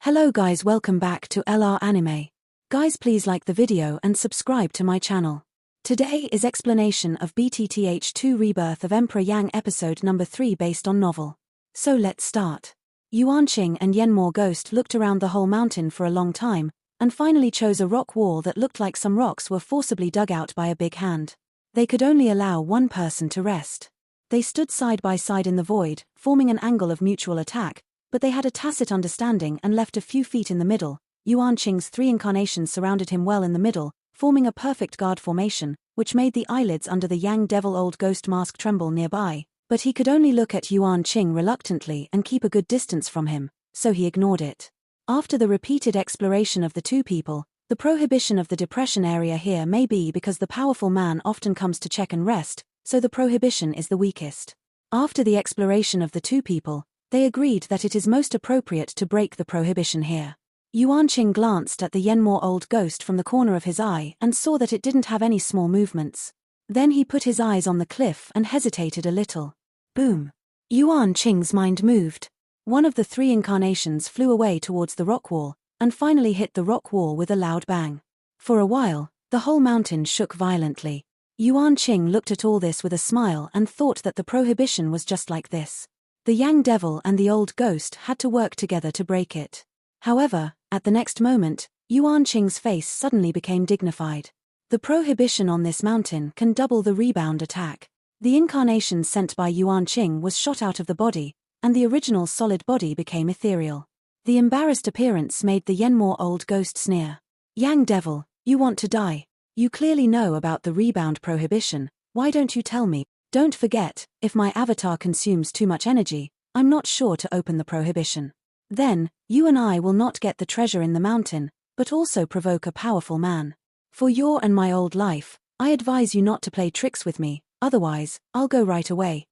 Hello guys, welcome back to LR Anime. Guys, please like the video and subscribe to my channel. Today is explanation of BTTH 2 Rebirth of Emperor Yang episode number 3 based on novel. So let's start. Yuanqing and Yenmore Ghost looked around the whole mountain for a long time, and finally chose a rock wall that looked like some rocks were forcibly dug out by a big hand. They could only allow one person to rest. They stood side by side in the void, forming an angle of mutual attack, but they had a tacit understanding and left a few feet in the middle. Yuanqing's three incarnations surrounded him well in the middle, forming a perfect guard formation, which made the eyelids under the Yang Devil Old Ghost mask tremble nearby, but he could only look at Yuanqing reluctantly and keep a good distance from him, so he ignored it. After the repeated exploration of the two people, the prohibition of the depression area here may be because the powerful man often comes to check and rest, so the prohibition is the weakest. After the exploration of the two people, they agreed that it is most appropriate to break the prohibition here. Yuanqing glanced at the Yenmore Old Ghost from the corner of his eye and saw that it didn't have any small movements. Then he put his eyes on the cliff and hesitated a little. Boom! Yuanqing's mind moved. One of the three incarnations flew away towards the rock wall, and finally hit the rock wall with a loud bang. For a while, the whole mountain shook violently. Yuanqing looked at all this with a smile and thought that the prohibition was just like this. The Yang Devil and the Old Ghost had to work together to break it. However, at the next moment, Yuanqing's face suddenly became dignified. The prohibition on this mountain can double the rebound attack. The incarnation sent by Yuanqing was shot out of the body, and the original solid body became ethereal. The embarrassed appearance made the Yenmore Old Ghost sneer. Yang Devil, you want to die. You clearly know about the rebound prohibition, why don't you tell me? Don't forget, if my avatar consumes too much energy, I'm not sure to open the prohibition. Then, you and I will not get the treasure in the mountain, but also provoke a powerful man. For your and my old life, I advise you not to play tricks with me, otherwise, I'll go right away.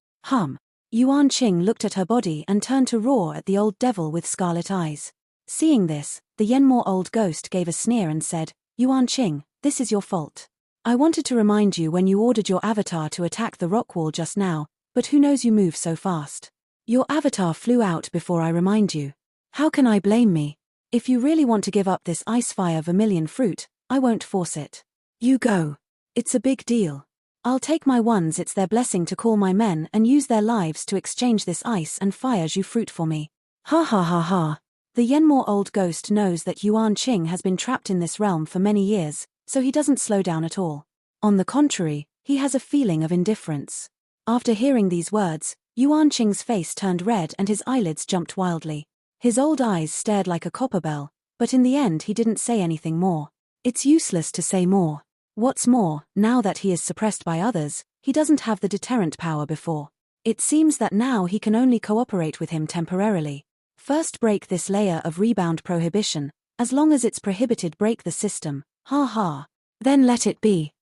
Yuanqing looked at her body and turned to roar at the old devil with scarlet eyes. Seeing this, the Yenmore Old Ghost gave a sneer and said, Yuanqing, this is your fault. I wanted to remind you when you ordered your avatar to attack the rock wall just now, but who knows you move so fast. Your avatar flew out before I remind you. How can I blame me? If you really want to give up this ice-fire vermilion fruit, I won't force it. You go. It's a big deal. I'll take my ones, it's their blessing to call my men and use their lives to exchange this ice and fire Zhu fruit for me. Ha ha ha ha. The Yenmore Old Ghost knows that Yuanqing has been trapped in this realm for many years, so he doesn't slow down at all. On the contrary, he has a feeling of indifference. After hearing these words, Yuanqing's face turned red and his eyelids jumped wildly. His old eyes stared like a copper bell, but in the end he didn't say anything more. It's useless to say more. What's more, now that he is suppressed by others, he doesn't have the deterrent power before. It seems that now he can only cooperate with him temporarily. First break this layer of rebound prohibition, as long as it's prohibited break the system. Ha ha. Then let it be.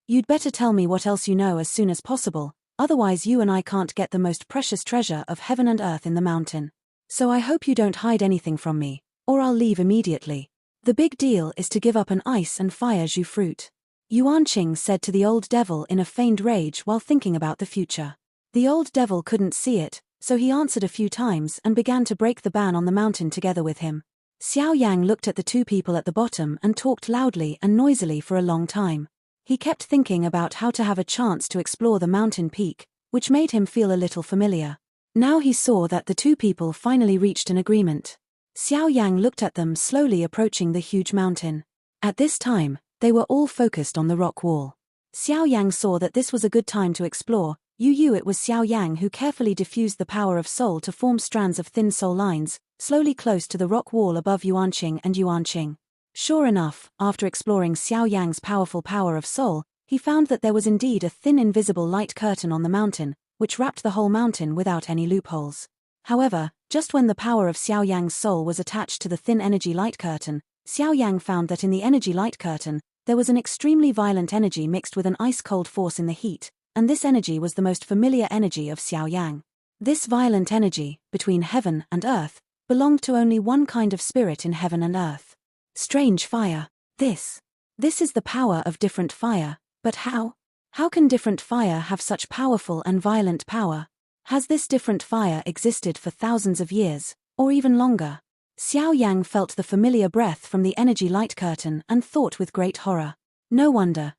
You'd better tell me what else you know as soon as possible, otherwise you and I can't get the most precious treasure of heaven and earth in the mountain. So I hope you don't hide anything from me, or I'll leave immediately. The big deal is to give up an ice and fire Zhu fruit. Yuanqing said to the old devil in a feigned rage while thinking about the future. The old devil couldn't see it, so he answered a few times and began to break the ban on the mountain together with him. Xiao Yan looked at the two people at the bottom and talked loudly and noisily for a long time. He kept thinking about how to have a chance to explore the mountain peak, which made him feel a little familiar. Now he saw that the two people finally reached an agreement. Xiao Yan looked at them slowly approaching the huge mountain. At this time, they were all focused on the rock wall. Xiao Yan saw that this was a good time to explore. It was Xiao Yang who carefully diffused the power of soul to form strands of thin soul lines, slowly close to the rock wall above Yuanqing and Yuanqing. Sure enough, after exploring Xiao Yang's powerful power of soul, he found that there was indeed a thin invisible light curtain on the mountain, which wrapped the whole mountain without any loopholes. However, just when the power of Xiao Yang's soul was attached to the thin energy light curtain, Xiao Yang found that in the energy light curtain, there was an extremely violent energy mixed with an ice-cold force in the heat, and this energy was the most familiar energy of Xiao Yang. This violent energy, between heaven and earth, belonged to only one kind of spirit in heaven and earth. Strange fire. This is the power of different fire, but how? How can different fire have such powerful and violent power? Has this different fire existed for thousands of years, or even longer? Xiao Yang felt the familiar breath from the energy light curtain and thought with great horror. No wonder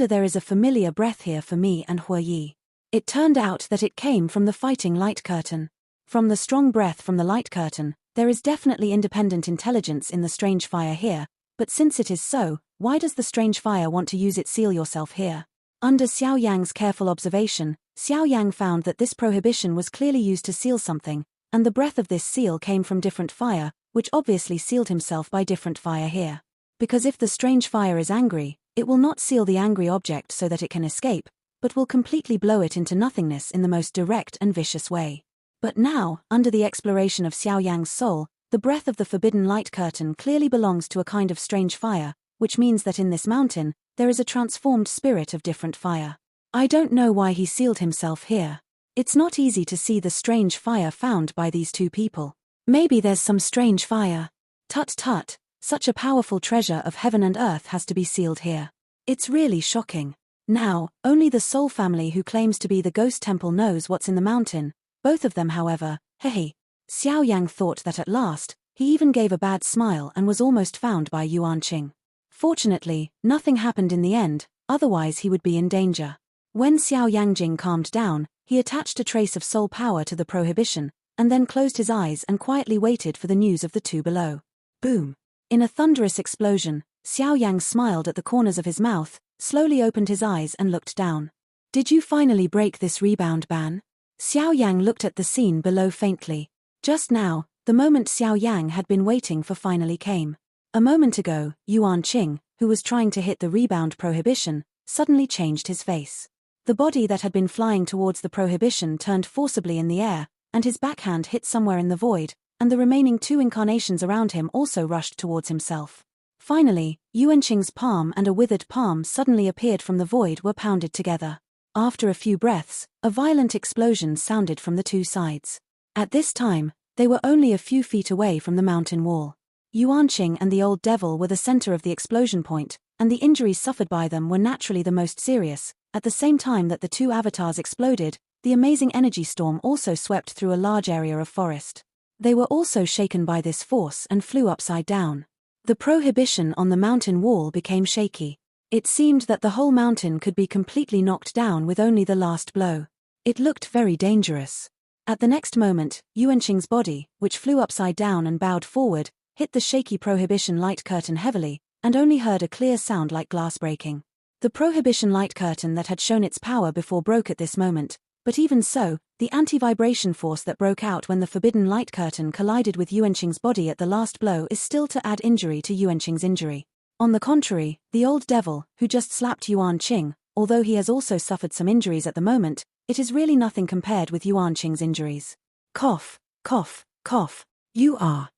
there is a familiar breath here for me and Hua Yi. It turned out that it came from the fighting light curtain. From the strong breath from the light curtain, there is definitely independent intelligence in the strange fire here, but since it is so, why does the strange fire want to use it seal yourself here? Under Xiao Yang's careful observation, Xiao Yang found that this prohibition was clearly used to seal something, and the breath of this seal came from different fire, which obviously sealed himself by different fire here. Because if the strange fire is angry, it will not seal the angry object so that it can escape, but will completely blow it into nothingness in the most direct and vicious way. But now, under the exploration of Xiao Yang's soul, the breath of the forbidden light curtain clearly belongs to a kind of strange fire, which means that in this mountain, there is a transformed spirit of different fire. I don't know why he sealed himself here. It's not easy to see the strange fire found by these two people. Maybe there's some strange fire. Tut tut, such a powerful treasure of heaven and earth has to be sealed here. It's really shocking. Now, only the Soul family who claims to be the ghost temple knows what's in the mountain. Both of them, however, hehe. Xiao Yang thought that at last, he even gave a bad smile and was almost found by Yuan Qing. Fortunately, nothing happened in the end, otherwise he would be in danger. When Xiao Yangjing calmed down, he attached a trace of soul power to the prohibition, and then closed his eyes and quietly waited for the news of the two below. Boom! In a thunderous explosion, Xiao Yang smiled at the corners of his mouth, slowly opened his eyes and looked down. Did you finally break this rebound ban? Xiao Yang looked at the scene below faintly. Just now, the moment Xiao Yang had been waiting for finally came. A moment ago, Yuan Qing, who was trying to hit the rebound prohibition, suddenly changed his face. The body that had been flying towards the prohibition turned forcibly in the air, and his backhand hit somewhere in the void, and the remaining two incarnations around him also rushed towards himself. Finally, Yuan Qing's palm and a withered palm suddenly appeared from the void were pounded together. After a few breaths, a violent explosion sounded from the two sides. At this time, they were only a few feet away from the mountain wall. Yuan Qing and the old devil were the center of the explosion point, and the injuries suffered by them were naturally the most serious. At the same time that the two avatars exploded, the amazing energy storm also swept through a large area of forest. They were also shaken by this force and flew upside down. The prohibition on the mountain wall became shaky. It seemed that the whole mountain could be completely knocked down with only the last blow. It looked very dangerous. At the next moment, Yuan Qing's body, which flew upside down and bowed forward, hit the shaky prohibition light curtain heavily, and only heard a clear sound like glass breaking. The prohibition light curtain that had shown its power before broke at this moment, but even so, the anti-vibration force that broke out when the forbidden light curtain collided with Yuan Qing's body at the last blow is still to add injury to Yuan Qing's injury. On the contrary, the old devil, who just slapped Yuan Qing, although he has also suffered some injuries at the moment, it is really nothing compared with Yuan Qing's injuries. Cough, cough, cough. You are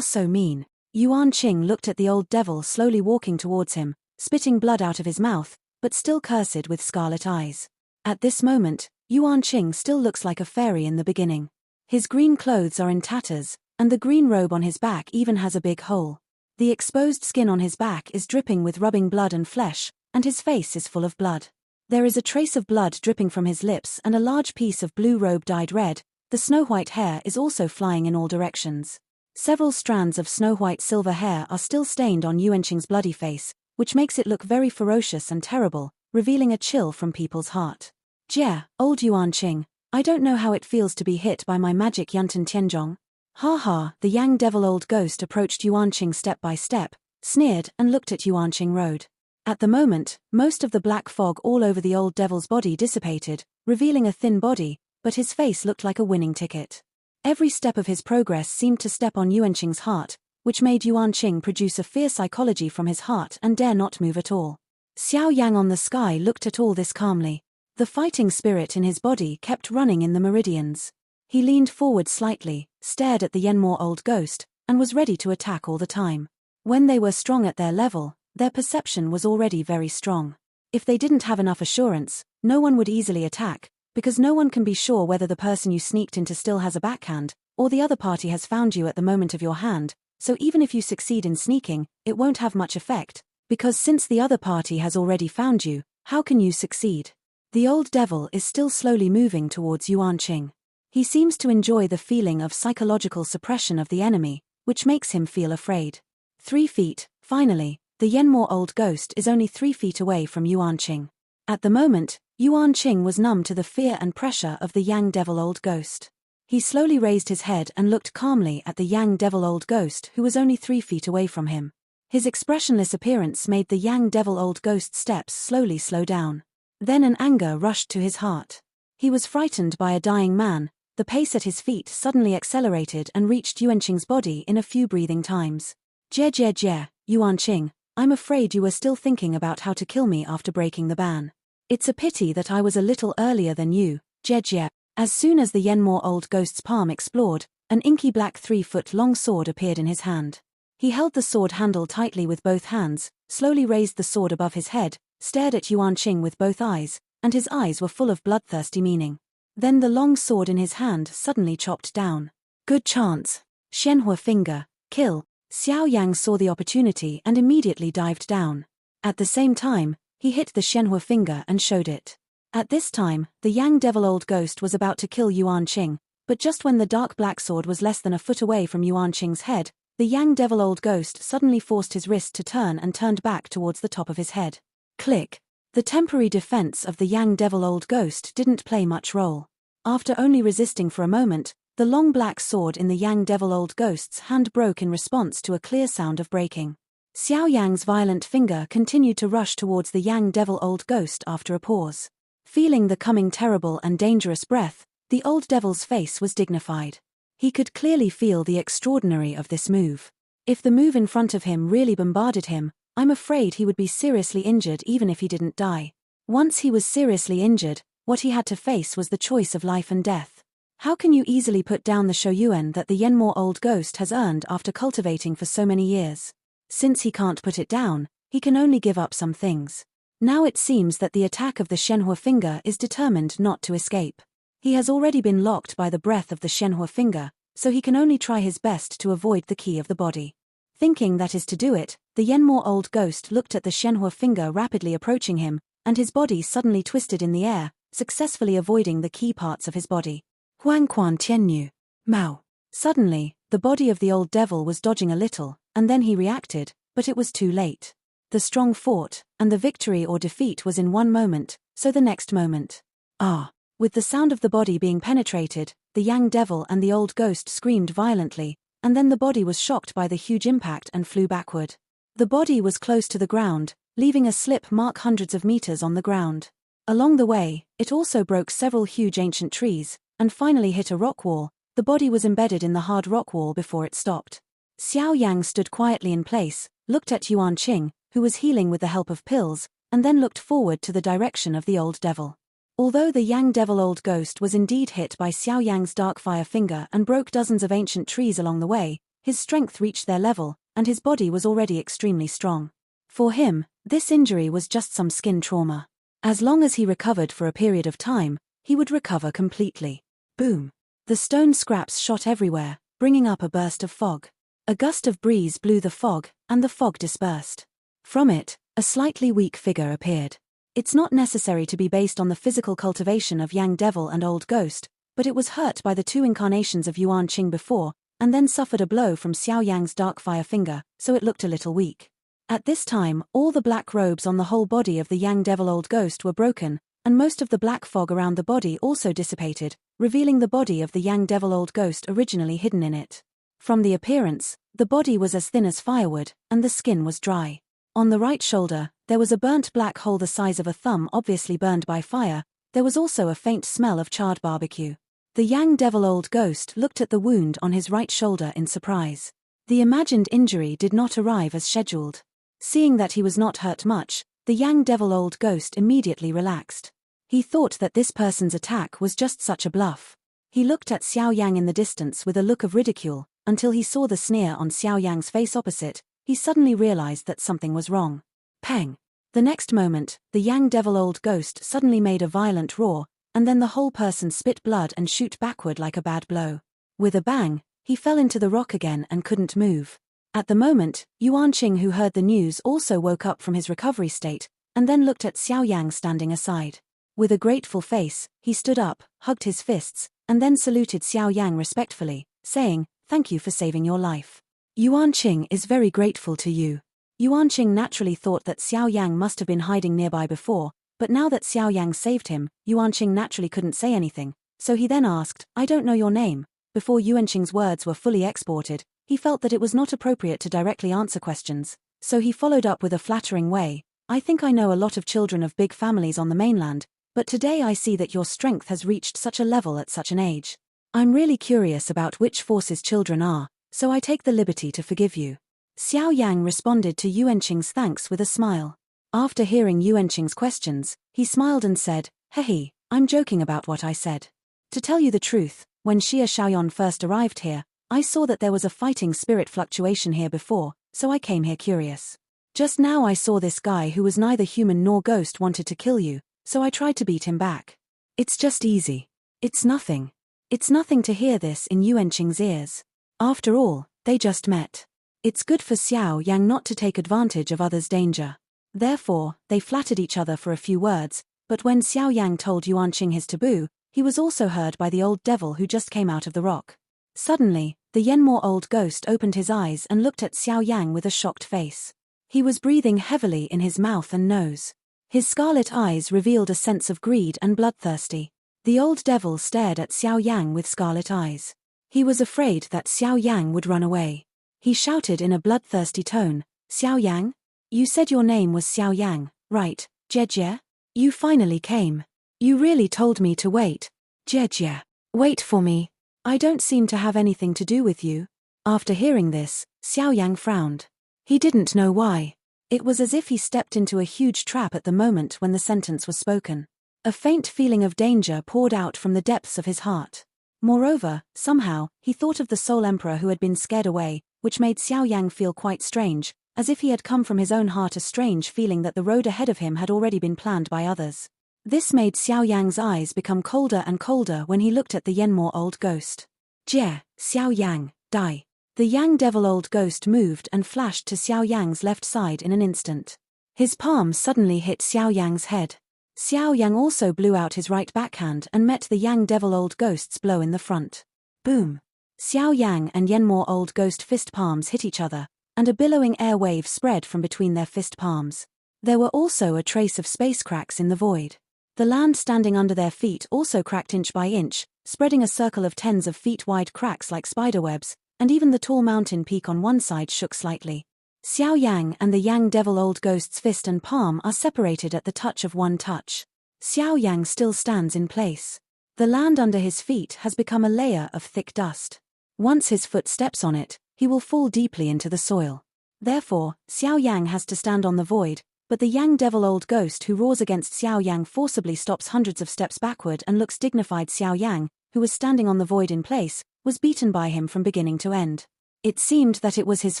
so mean. Yuan Qing looked at the old devil slowly walking towards him, spitting blood out of his mouth, but still cursed with scarlet eyes. At this moment, Yuan Qing still looks like a fairy in the beginning. His green clothes are in tatters, and the green robe on his back even has a big hole. The exposed skin on his back is dripping with rubbing blood and flesh, and his face is full of blood. There is a trace of blood dripping from his lips and a large piece of blue robe dyed red. The snow-white hair is also flying in all directions. Several strands of snow-white silver hair are still stained on Yuan Qing's bloody face, which makes it look very ferocious and terrible, revealing a chill from people's heart. Jia, old Yuan Qing, I don't know how it feels to be hit by my magic Yuntan Tianzhong. Ha ha, the Yang Devil old ghost approached Yuan Qing step by step, sneered and looked at Yuan Qing Road. At the moment, most of the black fog all over the old devil's body dissipated, revealing a thin body, but his face looked like a winning ticket. Every step of his progress seemed to step on Yuan Qing's heart, which made Yuan Qing produce a fierce psychology from his heart and dare not move at all. Xiao Yang on the sky looked at all this calmly. The fighting spirit in his body kept running in the meridians. He leaned forward slightly, stared at the Yenmore old ghost, and was ready to attack all the time. When they were strong at their level, their perception was already very strong. If they didn't have enough assurance, no one would easily attack, because no one can be sure whether the person you sneaked into still has a backhand, or the other party has found you at the moment of your hand, so even if you succeed in sneaking, it won't have much effect, because since the other party has already found you, how can you succeed? The old devil is still slowly moving towards Yuan Qing. He seems to enjoy the feeling of psychological suppression of the enemy, which makes him feel afraid. 3 feet, finally, the Yenmore old ghost is only 3 feet away from Yuan Qing. At the moment, Yuan Qing was numb to the fear and pressure of the Yang Devil old ghost. He slowly raised his head and looked calmly at the Yang Devil old ghost who was only 3 feet away from him. His expressionless appearance made the Yang Devil old ghost's steps slowly slow down. Then an anger rushed to his heart. He was frightened by a dying man. The pace at his feet suddenly accelerated and reached Yuan Qing's body in a few breathing times. Jie, Yuan Qing, I'm afraid you were still thinking about how to kill me after breaking the ban. It's a pity that I was a little earlier than you, Jie. As soon as the Yenmore old ghost's palm explored, an inky black 3-foot-long sword appeared in his hand. He held the sword handle tightly with both hands, slowly raised the sword above his head, stared at Yuan Qing with both eyes, and his eyes were full of bloodthirsty meaning. Then the long sword in his hand suddenly chopped down. Good chance. Shenhua finger, kill. Xiao Yang saw the opportunity and immediately dived down. At the same time, he hit the Shenhua finger and showed it. At this time, the Yang Devil old ghost was about to kill Yuan Qing, but just when the dark black sword was less than a foot away from Yuan Qing's head, the Yang Devil old ghost suddenly forced his wrist to turn and turned back towards the top of his head. Click. The temporary defense of the Yang Devil old ghost didn't play much role. After only resisting for a moment, the long black sword in the Yang Devil old ghost's hand broke in response to a clear sound of breaking. Xiao Yang's violent finger continued to rush towards the Yang Devil old ghost after a pause. Feeling the coming terrible and dangerous breath, the old devil's face was dignified. He could clearly feel the extraordinary of this move. If the move in front of him really bombarded him, I'm afraid he would be seriously injured even if he didn't die. Once he was seriously injured, what he had to face was the choice of life and death. How can you easily put down the shouyuan that the Yenmore old ghost has earned after cultivating for so many years? Since he can't put it down, he can only give up some things. Now it seems that the attack of the Shenhua finger is determined not to escape. He has already been locked by the breath of the Shenhua finger, so he can only try his best to avoid the key of the body. Thinking that is to do it, the Yenmore old ghost looked at the Shenhua finger rapidly approaching him, and his body suddenly twisted in the air, successfully avoiding the key parts of his body. Huangquan Tianyu. Mao. Suddenly, the body of the old devil was dodging a little, and then he reacted, but it was too late. The strong fought, and the victory or defeat was in one moment, so the next moment. Ah! With the sound of the body being penetrated, the Yang Devil and the old ghost screamed violently, and then the body was shocked by the huge impact and flew backward. The body was close to the ground, leaving a slip mark hundreds of meters on the ground. Along the way, it also broke several huge ancient trees, and finally hit a rock wall. The body was embedded in the hard rock wall before it stopped. Xiao Yang stood quietly in place, looked at Yuan Qing, who was healing with the help of pills, and then looked forward to the direction of the old devil. Although the Yang Devil old ghost was indeed hit by Xiao Yang's dark fire finger and broke dozens of ancient trees along the way, his strength reached their level, and his body was already extremely strong. For him, this injury was just some skin trauma. As long as he recovered for a period of time, he would recover completely. Boom! The stone scraps shot everywhere, bringing up a burst of fog. A gust of breeze blew the fog, and the fog dispersed. From it, a slightly weak figure appeared. It's not necessary to be based on the physical cultivation of Yang Devil and Old Ghost, but it was hurt by the 2 incarnations of Yuan Qing before, and then suffered a blow from Xiao Yang's dark fire finger, so it looked a little weak. At this time, all the black robes on the whole body of the Yang Devil Old Ghost were broken, and most of the black fog around the body also dissipated, revealing the body of the Yang Devil Old Ghost originally hidden in it. From the appearance, the body was as thin as firewood, and the skin was dry. On the right shoulder, there was a burnt black hole the size of a thumb obviously burned by fire. There was also a faint smell of charred barbecue. The Yang Devil Old Ghost looked at the wound on his right shoulder in surprise. The imagined injury did not arrive as scheduled. Seeing that he was not hurt much, the Yang Devil Old Ghost immediately relaxed. He thought that this person's attack was just such a bluff. He looked at Xiao Yang in the distance with a look of ridicule, until he saw the sneer on Xiao Yang's face opposite. He suddenly realized that something was wrong. Pang! The next moment, the Yang Devil Old Ghost suddenly made a violent roar, and then the whole person spit blood and shoot backward like a bad blow. With a bang, he fell into the rock again and couldn't move. At the moment, Yuan Qing, who heard the news, also woke up from his recovery state, and then looked at Xiao Yang standing aside. With a grateful face, he stood up, hugged his fists, and then saluted Xiao Yang respectfully, saying, "Thank you for saving your life. Yuan Qing is very grateful to you. Yuan Qing naturally thought that Xiao Yang must have been hiding nearby before, but now that Xiao Yang saved him, Yuan Qing naturally couldn't say anything, so he then asked, I don't know your name. Before Yuan Qing's words were fully exported, he felt that it was not appropriate to directly answer questions, so he followed up with a flattering way, I think I know a lot of children of big families on the mainland, but today I see that your strength has reached such a level at such an age. I'm really curious about which forces children are, so I take the liberty to forgive you. Xiao Yang responded to Yuan Qing's thanks with a smile. After hearing Yuan Qing's questions, he smiled and said, Hehe, I'm joking about what I said. To tell you the truth, when Xia Xiaoyan first arrived here, I saw that there was a fighting spirit fluctuation here before, so I came here curious. Just now I saw this guy who was neither human nor ghost wanted to kill you, so I tried to beat him back. It's just easy. It's nothing. It's nothing to hear this in Yuan Qing's ears. After all, they just met. It's good for Xiao Yang not to take advantage of others' danger. Therefore, they flattered each other for a few words, but when Xiao Yang told Yuan Qing his taboo, he was also heard by the old devil who just came out of the rock. Suddenly, the Yenmore old ghost opened his eyes and looked at Xiao Yang with a shocked face. He was breathing heavily in his mouth and nose. His scarlet eyes revealed a sense of greed and bloodthirsty. The old devil stared at Xiao Yang with scarlet eyes. He was afraid that Xiao Yang would run away. He shouted in a bloodthirsty tone, Xiao Yang? You said your name was Xiao Yang, right, Jie? You finally came. You really told me to wait. Jie, wait for me. I don't seem to have anything to do with you. After hearing this, Xiao Yang frowned. He didn't know why. It was as if he stepped into a huge trap at the moment when the sentence was spoken. A faint feeling of danger poured out from the depths of his heart. Moreover, somehow, he thought of the Soul Emperor who had been scared away, which made Xiao Yang feel quite strange, as if he had come from his own heart, a strange feeling that the road ahead of him had already been planned by others. This made Xiao Yang's eyes become colder and colder when he looked at the Yenmore old ghost. Jie, Xiao Yang, die. The Yang Devil old ghost moved and flashed to Xiao Yang's left side in an instant. His palm suddenly hit Xiao Yang's head. Xiao Yang also blew out his right backhand and met the Yang Devil old ghost's blow in the front. Boom! Xiao Yang and Yenmore old ghost fist palms hit each other, and a billowing air wave spread from between their fist palms. There were also a trace of space cracks in the void. The land standing under their feet also cracked inch by inch, spreading a circle of tens of feet wide cracks like spiderwebs, and even the tall mountain peak on one side shook slightly. Xiao Yang and the Yang Devil old ghost's fist and palm are separated at the touch of one touch. Xiao Yang still stands in place. The land under his feet has become a layer of thick dust. Once his foot steps on it, he will fall deeply into the soil. Therefore, Xiao Yang has to stand on the void, but the Yang Devil old ghost who roars against Xiao Yang forcibly stops hundreds of steps backward and looks dignified. Xiao Yang, who was standing on the void in place, was beaten by him from beginning to end. It seemed that it was his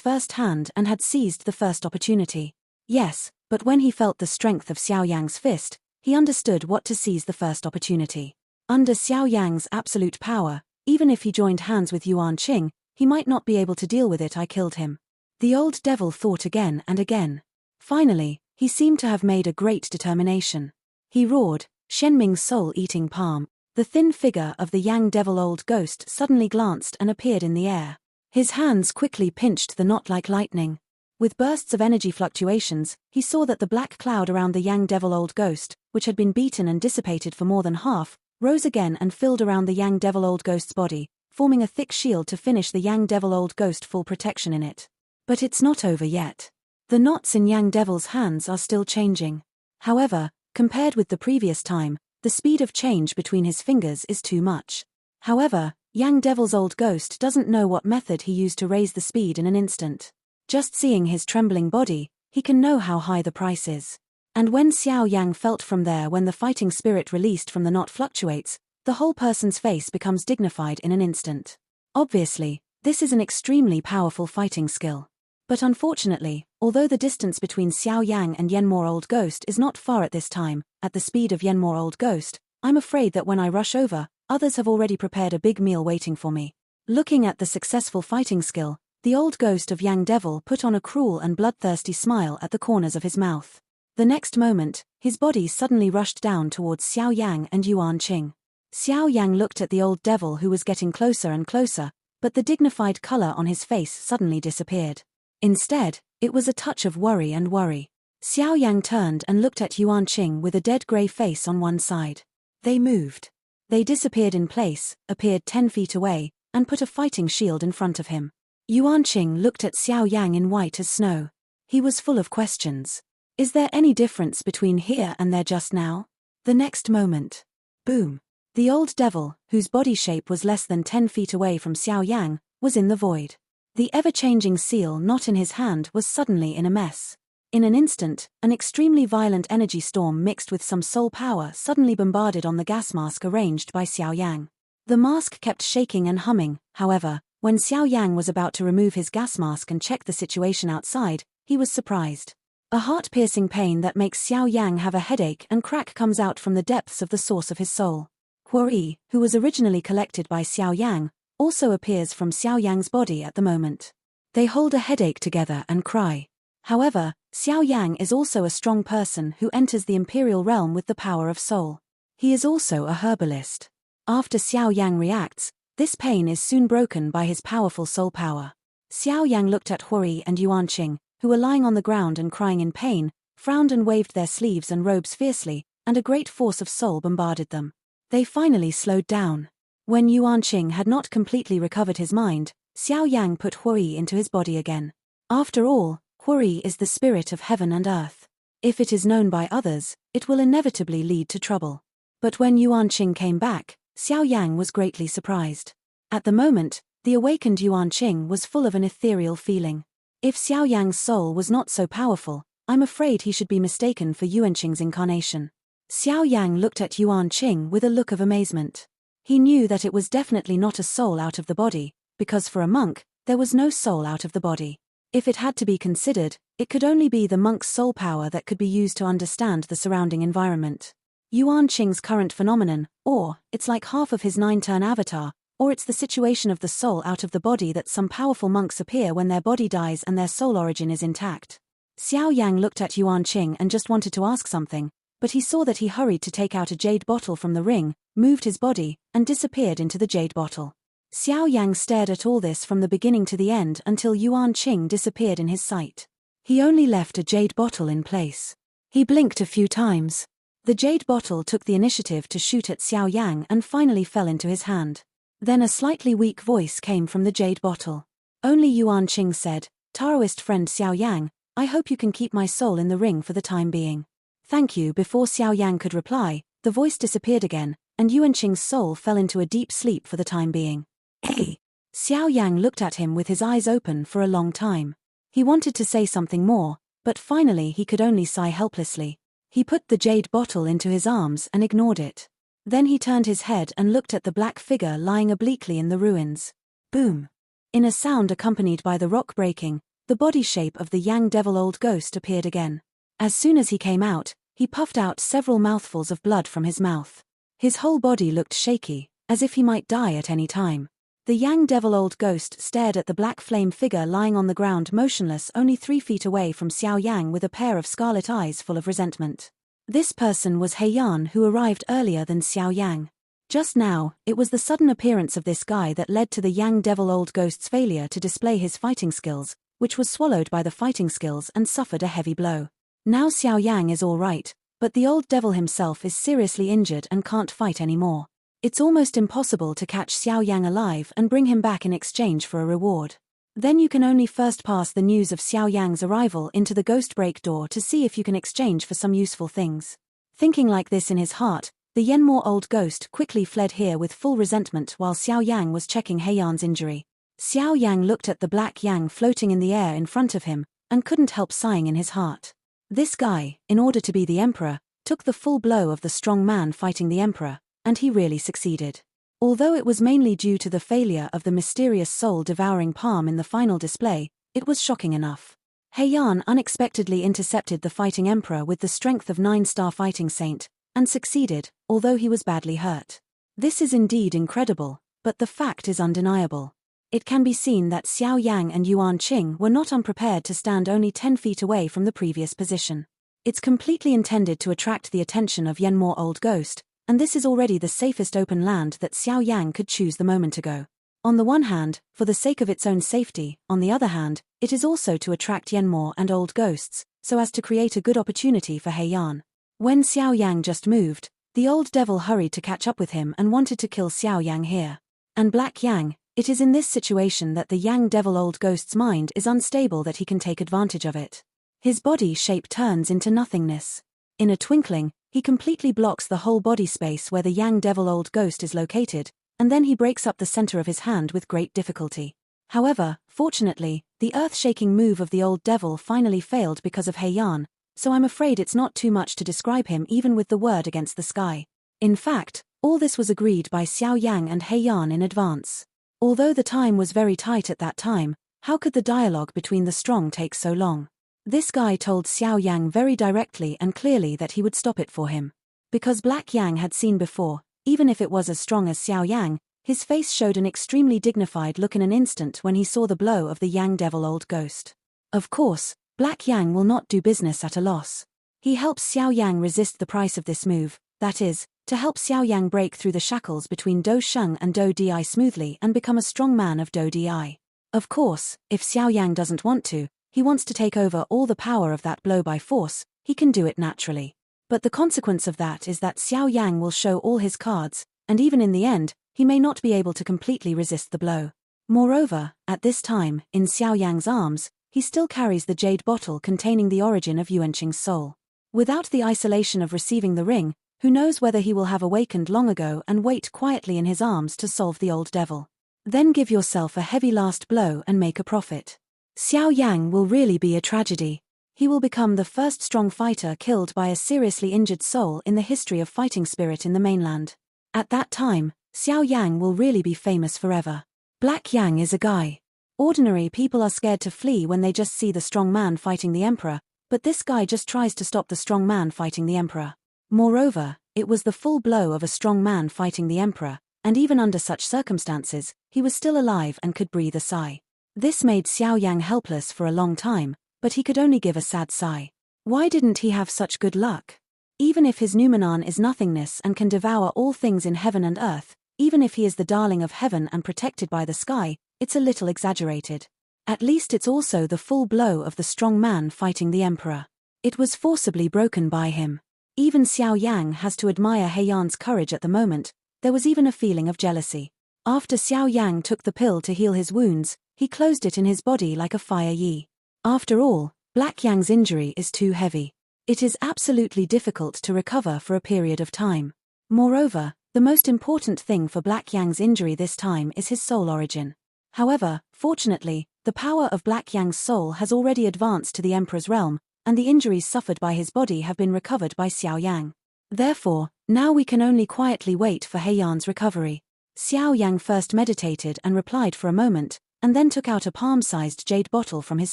first hand and had seized the first opportunity. Yes, but when he felt the strength of Xiao Yang's fist, he understood what to seize the first opportunity. Under Xiao Yang's absolute power, even if he joined hands with Yuan Qing, he might not be able to deal with it. I killed him. The old devil thought again and again. Finally, he seemed to have made a great determination. He roared, Shenming's soul-eating palm. The thin figure of the Yang Devil old ghost suddenly glanced and appeared in the air. His hands quickly pinched the knot like lightning. With bursts of energy fluctuations, he saw that the black cloud around the Yang Devil old ghost, which had been beaten and dissipated for more than half, rose again and filled around the Yang Devil old ghost's body, forming a thick shield to finish the Yang Devil old ghost full protection in it. But it's not over yet. The knots in Yang Devil's hands are still changing. However, compared with the previous time, the speed of change between his fingers is too much. However, Yang Devil's old ghost doesn't know what method he used to raise the speed in an instant. Just seeing his trembling body, he can know how high the price is. And when Xiao Yang felt from there when the fighting spirit released from the knot fluctuates, the whole person's face becomes dignified in an instant. Obviously, this is an extremely powerful fighting skill. But unfortunately, although the distance between Xiao Yang and Yenmore old ghost is not far at this time, at the speed of Yenmore old ghost, I'm afraid that when I rush over, others have already prepared a big meal waiting for me. Looking at the successful fighting skill, the old ghost of Yang Devil put on a cruel and bloodthirsty smile at the corners of his mouth. The next moment, his body suddenly rushed down towards Xiao Yang and Yuan Qing. Xiao Yang looked at the old devil who was getting closer and closer, but the dignified color on his face suddenly disappeared. Instead, it was a touch of worry and worry. Xiao Yang turned and looked at Yuan Qing with a dead gray face on one side. They moved. They disappeared in place, appeared 10 feet away, and put a fighting shield in front of him. Yuan Qing looked at Xiao Yang in white as snow. He was full of questions. Is there any difference between here and there just now? The next moment. Boom. The old devil, whose body shape was less than 10 feet away from Xiao Yang, was in the void. The ever-changing seal knot in his hand was suddenly in a mess. In an instant, an extremely violent energy storm mixed with some soul power suddenly bombarded on the gas mask arranged by Xiao Yang. The mask kept shaking and humming, however, when Xiao Yang was about to remove his gas mask and check the situation outside, he was surprised. A heart-piercing pain that makes Xiao Yang have a headache and crack comes out from the depths of the source of his soul. Huori, who was originally collected by Xiao Yang, also appears from Xiao Yang's body at the moment. They hold a headache together and cry. However, Xiao Yang is also a strong person who enters the imperial realm with the power of soul. He is also a herbalist. After Xiao Yang reacts, this pain is soon broken by his powerful soul power. Xiao Yang looked at Huori and Yuan Qing, who were lying on the ground and crying in pain, frowned and waved their sleeves and robes fiercely, and a great force of soul bombarded them. They finally slowed down. When Yuan Qing had not completely recovered his mind, Xiao Yang put Huori into his body again. After all, Huori is the spirit of heaven and earth. If it is known by others, it will inevitably lead to trouble. But when Yuan Qing came back, Xiao Yang was greatly surprised. At the moment, the awakened Yuan Qing was full of an ethereal feeling. If Xiao Yang's soul was not so powerful, I'm afraid he should be mistaken for Yuan Qing's incarnation. Xiao Yang looked at Yuan Qing with a look of amazement. He knew that it was definitely not a soul out of the body, because for a monk, there was no soul out of the body. If it had to be considered, it could only be the monk's soul power that could be used to understand the surrounding environment. Yuan Qing's current phenomenon, or it's like half of his 9-turn avatar, or it's the situation of the soul out of the body that some powerful monks appear when their body dies and their soul origin is intact. Xiao Yang looked at Yuan Qing and just wanted to ask something, but he saw that he hurried to take out a jade bottle from the ring, moved his body, and disappeared into the jade bottle. Xiao Yang stared at all this from the beginning to the end until Yuan Qing disappeared in his sight. He only left a jade bottle in place. He blinked a few times. The jade bottle took the initiative to shoot at Xiao Yang and finally fell into his hand. Then a slightly weak voice came from the jade bottle. Only Yuan Qing said, "Taoist friend Xiao Yang, I hope you can keep my soul in the ring for the time being." "Thank you." Before Xiao Yang could reply, the voice disappeared again, and Yuan Qing's soul fell into a deep sleep for the time being. Hey! Xiao Yang looked at him with his eyes open for a long time. He wanted to say something more, but finally he could only sigh helplessly. He put the jade bottle into his arms and ignored it. Then he turned his head and looked at the black figure lying obliquely in the ruins. Boom! In a sound accompanied by the rock breaking, the body shape of the Yang Devil Old Ghost appeared again. As soon as he came out, he puffed out several mouthfuls of blood from his mouth. His whole body looked shaky, as if he might die at any time. The Yang Devil Old Ghost stared at the black flame figure lying on the ground motionless only 3 feet away from Xiao Yang with a pair of scarlet eyes full of resentment. This person was He Yan, who arrived earlier than Xiao Yang. Just now, it was the sudden appearance of this guy that led to the Yang Devil Old Ghost's failure to display his fighting skills, which was swallowed by the fighting skills and suffered a heavy blow. Now Xiao Yang is all right, but the old devil himself is seriously injured and can't fight anymore. It's almost impossible to catch Xiao Yang alive and bring him back in exchange for a reward. Then you can only first pass the news of Xiao Yang's arrival into the ghost break door to see if you can exchange for some useful things. Thinking like this in his heart, the Yenmore Old Ghost quickly fled here with full resentment while Xiao Yang was checking He Yan's injury. Xiao Yang looked at the black Yang floating in the air in front of him, and couldn't help sighing in his heart. This guy, in order to be the emperor, took the full blow of the strong man fighting the emperor, and he really succeeded. Although it was mainly due to the failure of the mysterious soul-devouring palm in the final display, it was shocking enough. He Yan unexpectedly intercepted the fighting emperor with the strength of 9-star fighting saint, and succeeded, although he was badly hurt. This is indeed incredible, but the fact is undeniable. It can be seen that Xiao Yang and Yuan Qing were not unprepared to stand only 10 feet away from the previous position. It's completely intended to attract the attention of Yenmore Old Ghost, and this is already the safest open land that Xiao Yang could choose the moment ago. On the one hand, for the sake of its own safety, on the other hand, it is also to attract Yenmore and old ghosts, so as to create a good opportunity for He Yan. When Xiao Yang just moved, the old devil hurried to catch up with him and wanted to kill Xiao Yang here. And Black Yang, it is in this situation that the Yang devil old ghost's mind is unstable that he can take advantage of it. His body shape turns into nothingness. In a twinkling, he completely blocks the whole body space where the Yang devil old ghost is located, and then he breaks up the center of his hand with great difficulty. However, fortunately, the earth-shaking move of the old devil finally failed because of He Yan, so I'm afraid it's not too much to describe him even with the word against the sky. In fact, all this was agreed by Xiao Yang and He Yan in advance. Although the time was very tight at that time, how could the dialogue between the strong take so long? This guy told Xiao Yang very directly and clearly that he would stop it for him. Because Black Yang had seen before, even if it was as strong as Xiao Yang, his face showed an extremely dignified look in an instant when he saw the blow of the Yang devil old ghost. Of course, Black Yang will not do business at a loss. He helps Xiao Yang resist the price of this move, that is, to help Xiao Yang break through the shackles between Do Sheng and Do Di smoothly and become a strong man of Do Di. Of course, if Xiao Yang doesn't want to, he wants to take over all the power of that blow by force, he can do it naturally. But the consequence of that is that Xiao Yang will show all his cards, and even in the end, he may not be able to completely resist the blow. Moreover, at this time, in Xiao Yang's arms, he still carries the jade bottle containing the origin of Yuanqing's soul. Without the isolation of receiving the ring, who knows whether he will have awakened long ago and wait quietly in his arms to solve the old devil. Then give yourself a heavy last blow and make a profit. Xiao Yang will really be a tragedy. He will become the first strong fighter killed by a seriously injured soul in the history of fighting spirit in the mainland. At that time, Xiao Yang will really be famous forever. Black Yang is a guy. Ordinary people are scared to flee when they just see the strong man fighting the emperor, but this guy just tries to stop the strong man fighting the emperor. Moreover, it was the full blow of a strong man fighting the emperor, and even under such circumstances, he was still alive and could breathe a sigh. This made Xiao Yang helpless for a long time, but he could only give a sad sigh. Why didn't he have such good luck? Even if his Numenon is nothingness and can devour all things in heaven and earth, even if he is the darling of heaven and protected by the sky, it's a little exaggerated. At least it's also the full blow of the strong man fighting the emperor. It was forcibly broken by him. Even Xiao Yang has to admire He Yan's courage at the moment. There was even a feeling of jealousy. After Xiao Yang took the pill to heal his wounds, he closed it in his body like a fire yi. After all, Black Yang's injury is too heavy. It is absolutely difficult to recover for a period of time. Moreover, the most important thing for Black Yang's injury this time is his soul origin. However, fortunately, the power of Black Yang's soul has already advanced to the Emperor's realm, and the injuries suffered by his body have been recovered by Xiao Yang. Therefore, now we can only quietly wait for He Yan's recovery. Xiao Yang first meditated and replied for a moment, and then took out a palm-sized jade bottle from his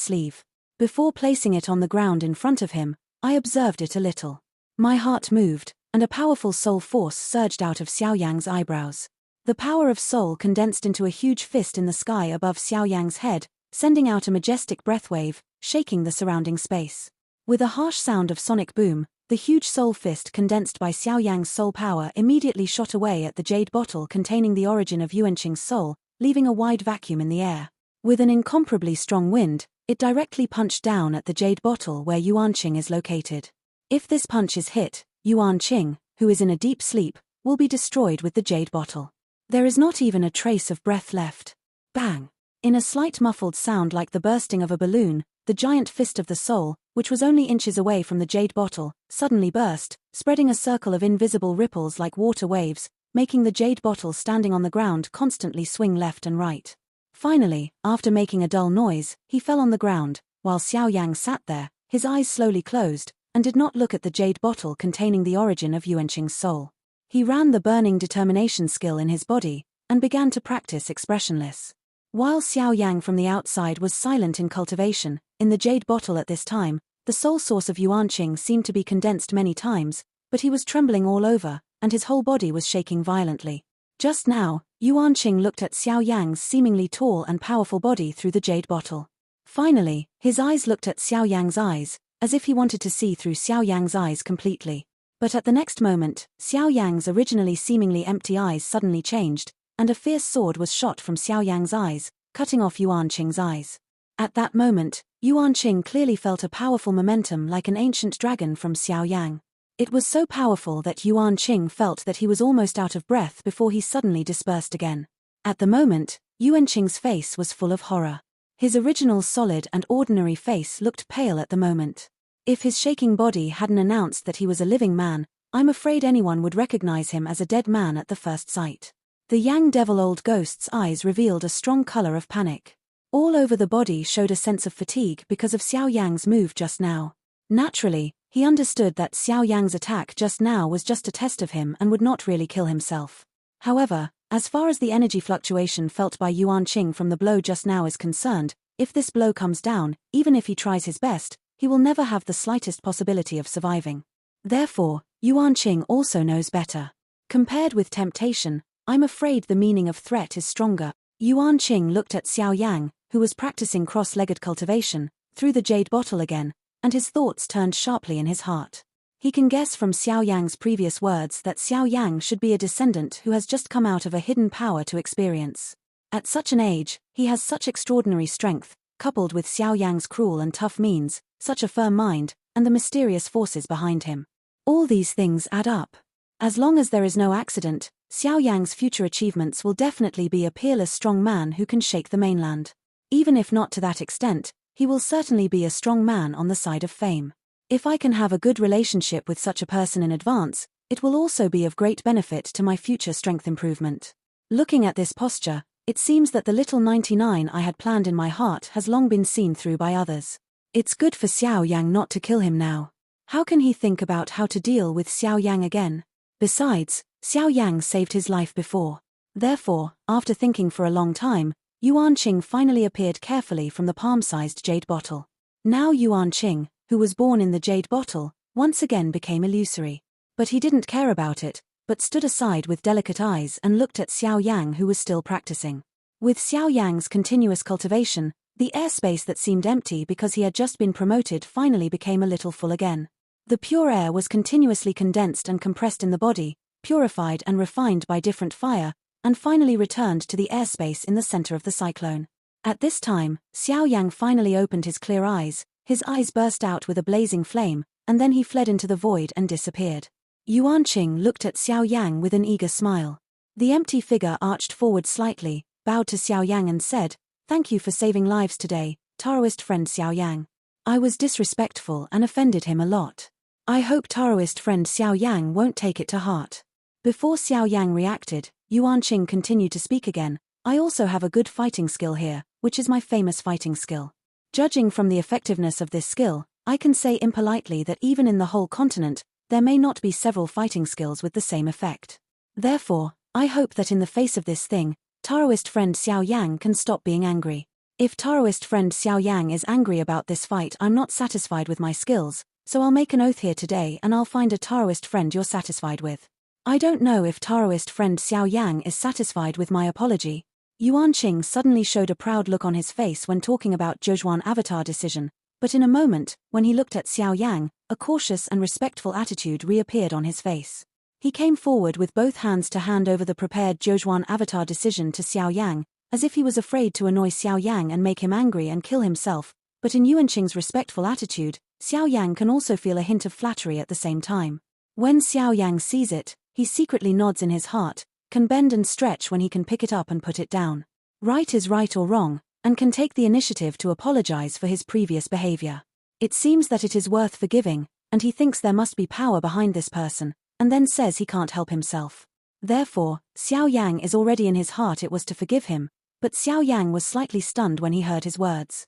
sleeve. Before placing it on the ground in front of him, I observed it a little. My heart moved, and a powerful soul force surged out of Xiao Yang's eyebrows. The power of soul condensed into a huge fist in the sky above Xiao Yang's head, sending out a majestic breath wave, shaking the surrounding space. With a harsh sound of sonic boom, the huge soul fist condensed by Xiao Yang's soul power immediately shot away at the jade bottle containing the origin of Yuanqing's soul, leaving a wide vacuum in the air. With an incomparably strong wind, it directly punched down at the jade bottle where Yuanqing is located. If this punch is hit, Yuanqing, who is in a deep sleep, will be destroyed with the jade bottle. There is not even a trace of breath left. Bang! In a slight muffled sound like the bursting of a balloon, the giant fist of the soul, which was only inches away from the jade bottle, suddenly burst, spreading a circle of invisible ripples like water waves, making the jade bottle standing on the ground constantly swing left and right. Finally, after making a dull noise, he fell on the ground, while Xiao Yang sat there, his eyes slowly closed, and did not look at the jade bottle containing the origin of Yuanqing's soul. He ran the burning determination skill in his body, and began to practice expressionless. While Xiao Yang from the outside was silent in cultivation, in the jade bottle at this time, the soul source of Yuanqing seemed to be condensed many times, but he was trembling all over, and his whole body was shaking violently. Just now, Yuanqing looked at Xiao Yang's seemingly tall and powerful body through the jade bottle. Finally, his eyes looked at Xiao Yang's eyes, as if he wanted to see through Xiao Yang's eyes completely. But at the next moment, Xiao Yang's originally seemingly empty eyes suddenly changed, and a fierce sword was shot from Xiao Yang's eyes, cutting off Yuan Qing's eyes. At that moment, Yuan Qing clearly felt a powerful momentum like an ancient dragon from Xiao Yang. It was so powerful that Yuan Qing felt that he was almost out of breath before he suddenly dispersed again. At the moment, Yuan Qing's face was full of horror. His original solid and ordinary face looked pale at the moment. If his shaking body hadn't announced that he was a living man, I'm afraid anyone would recognize him as a dead man at the first sight. The Yang Devil Old Ghost's eyes revealed a strong color of panic. All over the body showed a sense of fatigue because of Xiao Yang's move just now. Naturally, he understood that Xiao Yang's attack just now was just a test of him and would not really kill himself. However, as far as the energy fluctuation felt by Yuan Qing from the blow just now is concerned, if this blow comes down, even if he tries his best, he will never have the slightest possibility of surviving. Therefore, Yuan Qing also knows better. Compared with temptation, I'm afraid the meaning of threat is stronger. Yuan Qing looked at Xiao Yang, who was practicing cross-legged cultivation, through the jade bottle again, and his thoughts turned sharply in his heart. He can guess from Xiao Yang's previous words that Xiao Yang should be a descendant who has just come out of a hidden power to experience. At such an age, he has such extraordinary strength, coupled with Xiao Yang's cruel and tough means, such a firm mind, and the mysterious forces behind him. All these things add up. As long as there is no accident, Xiao Yang's future achievements will definitely be a peerless strong man who can shake the mainland. Even if not to that extent, he will certainly be a strong man on the side of fame. If I can have a good relationship with such a person in advance, it will also be of great benefit to my future strength improvement. Looking at this posture, it seems that the little 99 I had planned in my heart has long been seen through by others. It's good for Xiao Yang not to kill him now. How can he think about how to deal with Xiao Yang again? Besides, Xiao Yang saved his life before. Therefore, after thinking for a long time, Yuan Qing finally appeared carefully from the palm-sized jade bottle. Now Yuan Qing, who was born in the jade bottle, once again became illusory. But he didn't care about it, but stood aside with delicate eyes and looked at Xiao Yang, who was still practicing. With Xiao Yang's continuous cultivation, the airspace that seemed empty because he had just been promoted finally became a little full again. The pure air was continuously condensed and compressed in the body, purified and refined by different fire, and finally returned to the airspace in the center of the cyclone. At this time, Xiao Yang finally opened his clear eyes, his eyes burst out with a blazing flame, and then he fled into the void and disappeared. Yuan Qing looked at Xiao Yang with an eager smile. The empty figure arched forward slightly, bowed to Xiao Yang and said, "Thank you for saving lives today, Taoist friend Xiao Yang. I was disrespectful and offended him a lot. I hope Taoist friend Xiao Yang won't take it to heart." Before Xiao Yang reacted, Yuan Qing continued to speak again. "I also have a good fighting skill here, which is my famous fighting skill. Judging from the effectiveness of this skill, I can say impolitely that even in the whole continent, there may not be several fighting skills with the same effect. Therefore, I hope that in the face of this thing, Taoist friend Xiao Yang can stop being angry. If Taoist friend Xiao Yang is angry about this fight, I'm not satisfied with my skills, so I'll make an oath here today and I'll find a Taoist friend you're satisfied with. I don't know if Taoist friend Xiao Yang is satisfied with my apology." Yuan Qing suddenly showed a proud look on his face when talking about Zhejuan avatar decision, but in a moment, when he looked at Xiao Yang, a cautious and respectful attitude reappeared on his face. He came forward with both hands to hand over the prepared Zhejuan avatar decision to Xiao Yang, as if he was afraid to annoy Xiao Yang and make him angry and kill himself, but in Yuan Qing's respectful attitude, Xiao Yang can also feel a hint of flattery at the same time. When Xiao Yang sees it, he secretly nods in his heart, can bend and stretch when he can pick it up and put it down. Right is right or wrong, and can take the initiative to apologize for his previous behavior. It seems that it is worth forgiving, and he thinks there must be power behind this person, and then says he can't help himself. Therefore, Xiao Yang is already in his heart it was to forgive him, but Xiao Yang was slightly stunned when he heard his words.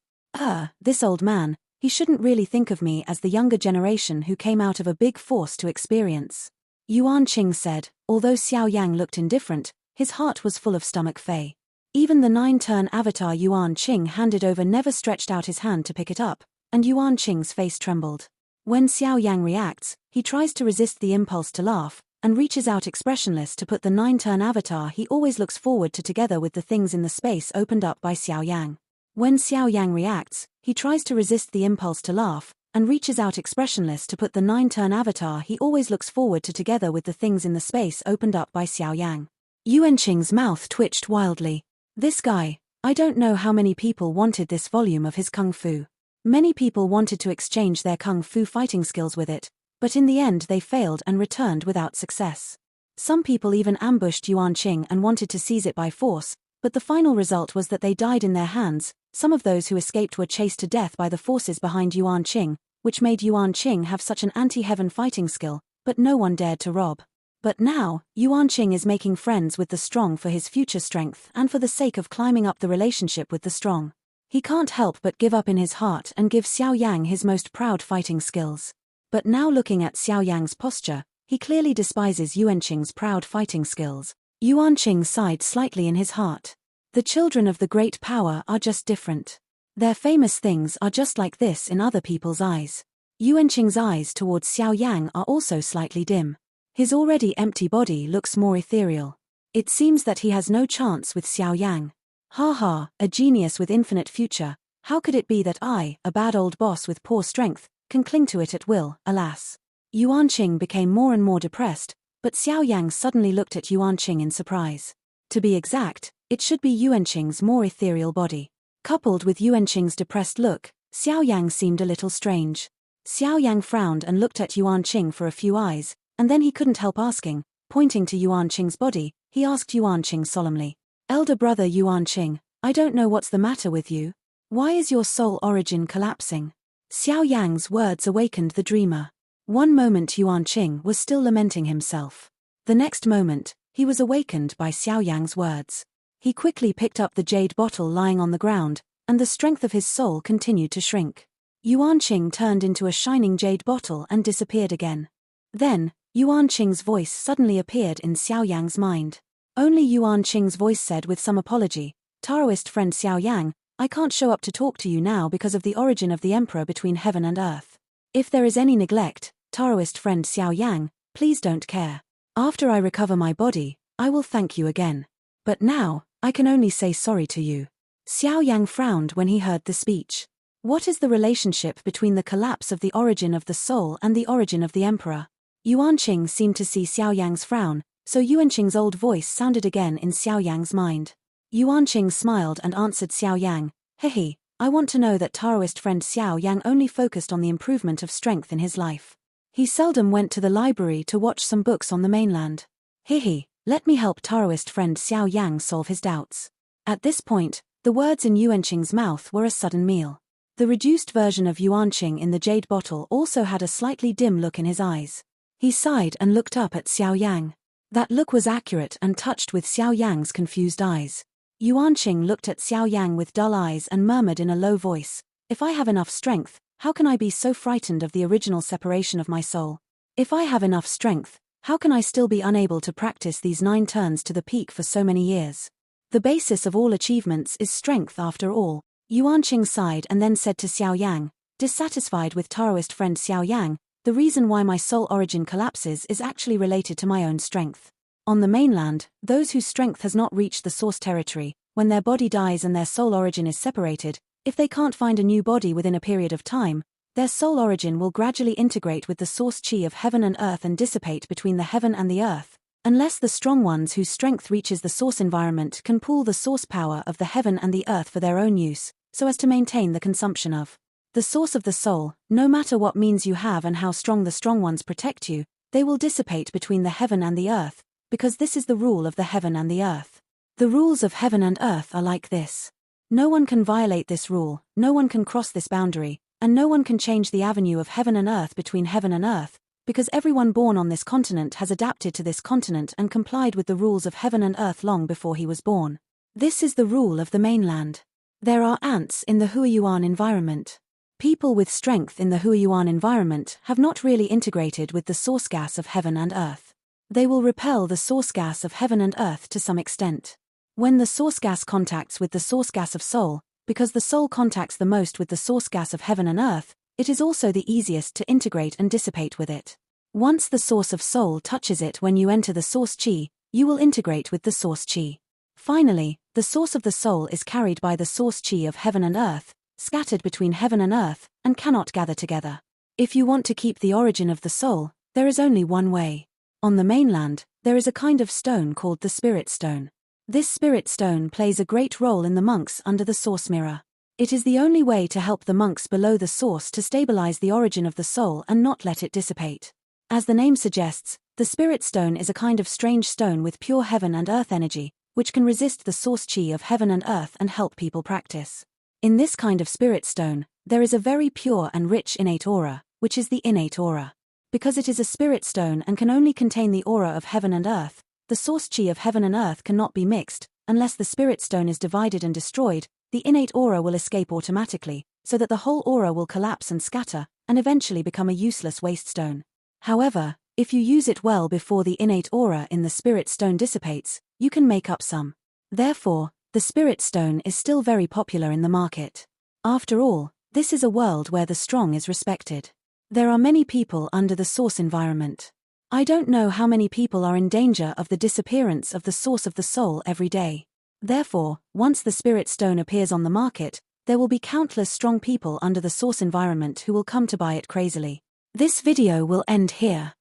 This old man, he shouldn't really think of me as the younger generation who came out of a big force to experience. Yuan Qing said, although Xiao Yang looked indifferent, his heart was full of stomach fei. Even the 9-turn avatar Yuan Qing handed over never stretched out his hand to pick it up, and Yuan Qing's face trembled. When Xiao Yang reacts, he tries to resist the impulse to laugh, and reaches out expressionless to put the 9-turn avatar he always looks forward to together with the things in the space opened up by Xiao Yang. When Xiao Yang reacts, he tries to resist the impulse to laugh, and reaches out expressionless to put the 9-turn avatar he always looks forward to together with the things in the space opened up by Xiao Yang. Yuanqing's mouth twitched wildly. This guy, I don't know how many people wanted this volume of his kung fu. Many people wanted to exchange their kung fu fighting skills with it, but in the end they failed and returned without success. Some people even ambushed Yuanqing and wanted to seize it by force, but the final result was that they died in their hands. Some of those who escaped were chased to death by the forces behind Yuanqing, which made Yuanqing have such an anti-heaven fighting skill, but no one dared to rob. But now, Yuanqing is making friends with the strong for his future strength and for the sake of climbing up the relationship with the strong. He can't help but give up in his heart and give Xiao Yang his most proud fighting skills. But now looking at Xiao Yang's posture, he clearly despises Yuanqing's proud fighting skills. Yuanqing sighed slightly in his heart. The children of the great power are just different. Their famous things are just like this in other people's eyes. Yuanqing's eyes towards Xiao Yang are also slightly dim. His already empty body looks more ethereal. It seems that he has no chance with Xiao Yang. Ha ha, a genius with infinite future. How could it be that I, a bad old boss with poor strength, can cling to it at will, alas. Yuanqing became more and more depressed, but Xiao Yang suddenly looked at Yuanqing in surprise. To be exact, it should be Yuanqing's more ethereal body. Coupled with Yuanqing's depressed look, Xiao Yang seemed a little strange. Xiao Yang frowned and looked at Yuanqing for a few eyes, and then he couldn't help asking, pointing to Yuanqing's body, he asked Yuanqing solemnly. Elder brother Yuanqing, I don't know what's the matter with you. Why is your soul origin collapsing? Xiao Yang's words awakened the dreamer. One moment Yuanqing was still lamenting himself. The next moment, he was awakened by Xiao Yang's words. He quickly picked up the jade bottle lying on the ground, and the strength of his soul continued to shrink. Yuanqing turned into a shining jade bottle and disappeared again. Then, Yuanqing's voice suddenly appeared in Xiao Yang's mind. Only Yuanqing's voice said with some apology, Taoist friend Xiao Yang, I can't show up to talk to you now because of the origin of the emperor between heaven and earth. If there is any neglect, Taoist friend Xiao Yang, please don't care. After I recover my body, I will thank you again. But now, I can only say sorry to you. Xiao Yang frowned when he heard the speech. What is the relationship between the collapse of the origin of the soul and the origin of the emperor? Yuanqing seemed to see Xiao Yang's frown, so Yuanqing's old voice sounded again in Xiao Yang's mind. Yuanqing smiled and answered Xiao Yang, Hehe, I want to know that Taoist friend Xiao Yang only focused on the improvement of strength in his life. He seldom went to the library to watch some books on the mainland. Hehe, let me help Taoist friend Xiao Yang solve his doubts. At this point, the words in Yuanqing's mouth were a sudden meal. The reduced version of Yuanqing in the jade bottle also had a slightly dim look in his eyes. He sighed and looked up at Xiao Yang. That look was accurate and touched with Xiao Yang's confused eyes. Yuanqing looked at Xiao Yang with dull eyes and murmured in a low voice, If I have enough strength, how can I be so frightened of the original separation of my soul? If I have enough strength, how can I still be unable to practice these 9 turns to the peak for so many years? The basis of all achievements is strength after all. Yuanqing sighed and then said to Xiao Yang, dissatisfied with Taoist friend Xiao Yang, the reason why my soul origin collapses is actually related to my own strength. On the mainland, those whose strength has not reached the source territory, when their body dies and their soul origin is separated, if they can't find a new body within a period of time, their soul origin will gradually integrate with the source chi of heaven and earth and dissipate between the heaven and the earth, unless the strong ones whose strength reaches the source environment can pool the source power of the heaven and the earth for their own use, so as to maintain the consumption of the source of the soul. No matter what means you have and how strong the strong ones protect you, they will dissipate between the heaven and the earth, because this is the rule of the heaven and the earth. The rules of heaven and earth are like this. No one can violate this rule, no one can cross this boundary, and no one can change the avenue of heaven and earth between heaven and earth, because everyone born on this continent has adapted to this continent and complied with the rules of heaven and earth long before he was born. This is the rule of the mainland. There are ants in the Huayuan environment. People with strength in the Huayuan environment have not really integrated with the source gas of heaven and earth. They will repel the source gas of heaven and earth to some extent. When the source gas contacts with the source gas of soul, because the soul contacts the most with the source gas of heaven and earth, it is also the easiest to integrate and dissipate with it. Once the source of soul touches it when you enter the source chi, you will integrate with the source chi. Finally, the source of the soul is carried by the source chi of heaven and earth, scattered between heaven and earth, and cannot gather together. If you want to keep the origin of the soul, there is only one way. On the mainland, There is a kind of stone called the spirit stone. This spirit stone plays a great role in the monks under the source mirror. It is the only way to help the monks below the source to stabilize the origin of the soul and not let it dissipate. As the name suggests, the spirit stone is a kind of strange stone with pure heaven and earth energy, which can resist the source chi of heaven and earth and help people practice. In this kind of spirit stone, there is a very pure and rich innate aura, which is the innate aura. Because it is a spirit stone and can only contain the aura of heaven and earth, the source chi of heaven and earth cannot be mixed. Unless the spirit stone is divided and destroyed, the innate aura will escape automatically, so that the whole aura will collapse and scatter, and eventually become a useless waste stone. However, if you use it well before the innate aura in the spirit stone dissipates, you can make up some. Therefore, the spirit stone is still very popular in the market. After all, this is a world where the strong is respected. There are many people under the source environment. I don't know how many people are in danger of the disappearance of the source of the soul every day. Therefore, once the spirit stone appears on the market, there will be countless strong people under the source environment who will come to buy it crazily. This video will end here.